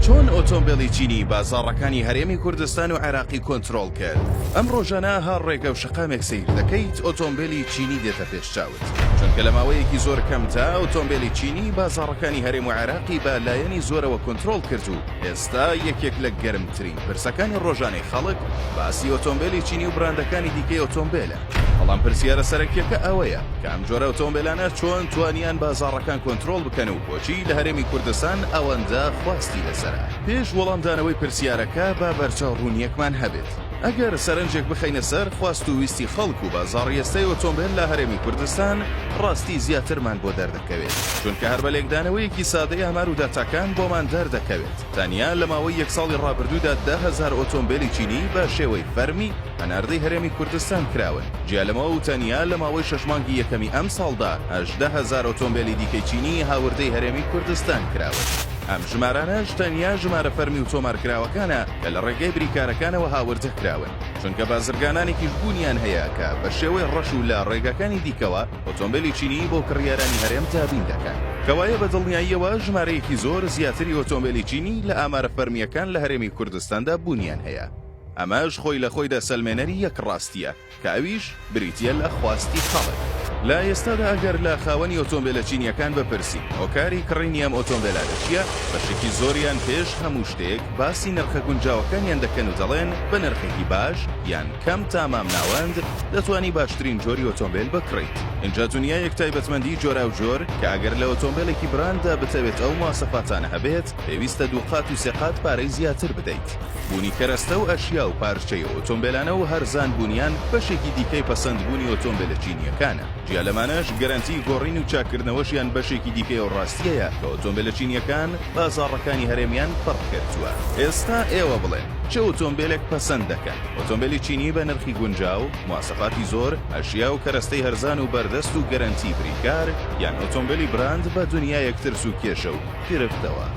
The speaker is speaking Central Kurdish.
چۆن ئۆتۆمبیلی چینی بازاڕەکانی هەرێمی کوردستان و عێراقی کۆنتڕۆڵ کرد؟ ئەم ڕۆژانە هەر ڕێگە و شەقامێک سەیر دەکەیت ئۆتۆمبیلی چینی دێتە پێشچاوت، چونکە لە ماوەیەکی زۆر کەمدا ئۆتۆمبیلی چینی بازاڕەکانی هەرێم و عێراقی بە لایەنی زۆرەوە کۆنتڕۆڵ کرد و ئێستا یەکێک لە گەرمترین پرسەکانی ڕۆژانەی خەڵک باسی ئۆتۆمبیلی چینی و براندەکانی دیکەی ئۆتۆمبیلە. بەڵام پرسیارە سەرەکیەکە ئەوەیە کە ئەم جۆرە ئۆتۆمبیلانە چۆن توانیان بازاڕەکان کۆنتڕۆڵ بکەن و بۆچی لە هەرێمی کوردستان ئەوەندە خواستی لەسەرە. پێش وەڵامدانەوەی پرسیارەکە با بەرچاوڕوونیەکمان هەبێت. ئەگەر سەرنجێک بخەینە سەر خواست و ویستی خەڵک و بازاڕی ئێستای ئۆتۆمبیل لە هەرێمی کوردستان ڕاستی زیاترمان بۆ دەردەکەوێت، چونکە هەر بە لێکدانەوەیەکی سادەی ئامار و داتاکان بۆمان دەردەکەوێت. تەنیا لە ماوەی یەک ساڵی ڕابردوودا 10,000 ئۆتۆمبیلی چینی بە شێوەی فەرمی هەناردەی هەرێمی کوردستان کراون. جیا لەمەوە و تەنیا لە ماوەی 6 مانگی یەکەمی ئەم ساڵدا 18,000 ئۆتۆمبیلی دیکەی چینی هاوردەی هەرێمی کوردستان کراون. ئەم ژمارانەش تەنیا ژمارە فەرمی و تۆمارکراوەکانە کە لە ڕێگەی بریکارەکانەوە هاوردە کراون، چونکە بازرگانانێکیش بوونیان هەیە کە بە شێوەی ڕەش و لە ڕێگەکانی دیکەوە ئۆتۆمبیلی چینی بۆ کڕیارانی هەرێم دابین دەکەن. کەوایە بە دڵنیاییەوە ژمارەیەکی زۆر زیاتری ئۆتۆمبیلی چینی لە ئامارە فەرمیەکان لە هەرێمی کوردستاندا بوونیان هەیە. ئەمەش خۆی لە خۆیدا سەلمێنەری یەک ڕاستیە کە ئەویش بریتیە لە خواستی خەڵک. لە ئێستادا ئەگەر لە خاوەنی ئۆتۆمبیلە چینیەکان بپرسی هۆکاری کڕینی ئەم ئۆتۆمبیلانە چییە، بەشێکی زۆریان پێش هەموو شتێک باسی نرخە گونجاوەکانیان دەکەن و دەڵێن بە نرخێکی باش یان کەم تا مامناوەند دەتوانی باشترین جۆری ئۆتۆمبیل بکڕیت. اینجا دنیایەک تایبەتمەندی جۆرا و جۆر کە ئەگەر لە ئۆتۆمبیلێکی براندا بتەوێت ئەو مواصفاتانە هەبێت پێویستە 2 قات و 3 قات پارەی زیاتر بدەیت. بوونی کەرەستە و ئەشیا و پارچەی ئۆتۆمبیلانە و هەرزان بوونیان بەشێکی دیکەی پەسەندبوونی ئۆتۆمبیلە چینیەکانە. جیا لەمانەش گەرانتی گۆڕین و چاکردنەوەشیان بەشێکی دیکەی و ڕاستیەیە کە ئۆتۆمبیلە چینیەکان بازاڕەکانی هەرێمیان پڕ کردووە. ئێستا ئێوە بڵێن چه ئۆتۆمبیلێک پەسەند دەکەن؟ ئۆتۆمبیلی چینی بە نرخی گونجاو، مواصفاتی زۆر، ئەشیا و کەرەستەی هەرزان و بەردەست و گەرانتی بریکار، یان ئۆتۆمبیلی براند بە دنیایەک ترس و کێشە و گرفتەوە.